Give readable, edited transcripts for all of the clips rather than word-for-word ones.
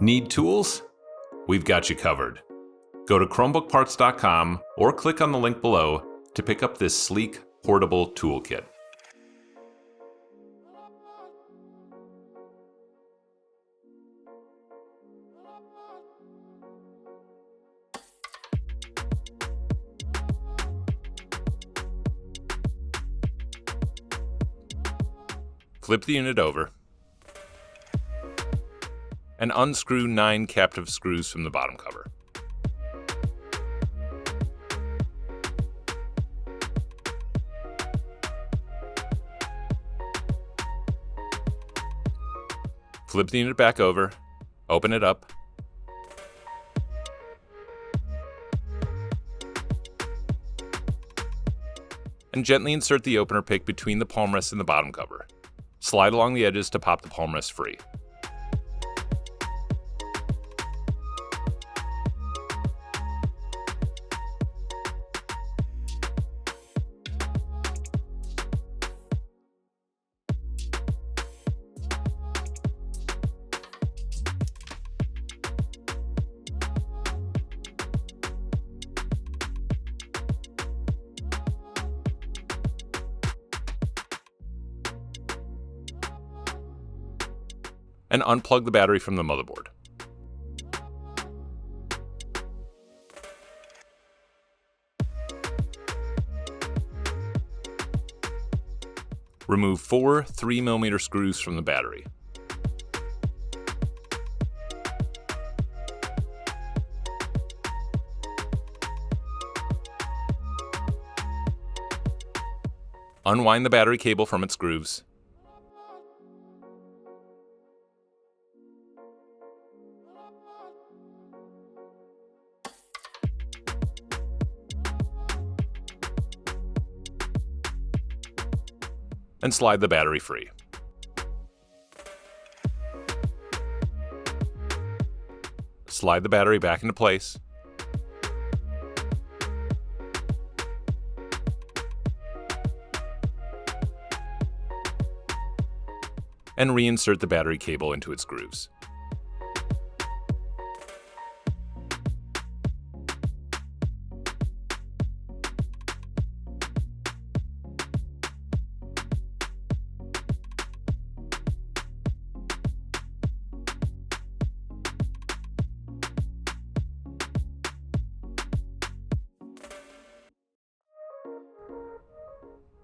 Need tools? We've got you covered. Go to ChromebookParts.com or click on the link below to pick up this sleek, portable toolkit. Flip the unit over and unscrew 9 captive screws from the bottom cover. Flip the unit back over, open it up, and gently insert the opener pick between the palmrest and the bottom cover. Slide along the edges to pop the palmrest free. And unplug the battery from the motherboard. Remove 4 3mm screws from the battery. Unwind the battery cable from its grooves. And slide the battery free. Slide the battery back into place. And reinsert the battery cable into its grooves.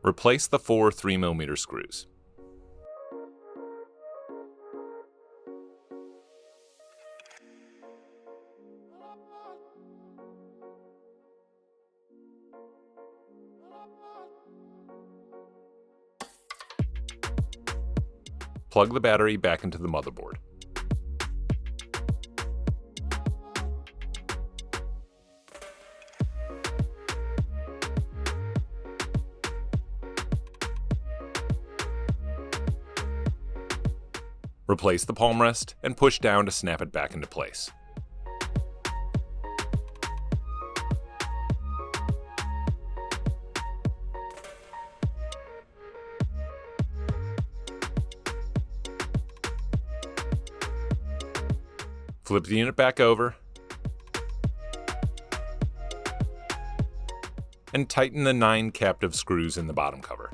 Replace the 4 3mm screws. Plug the battery back into the motherboard. Replace the palmrest and push down to snap it back into place. Flip the unit back over and tighten the 9 captive screws in the bottom cover.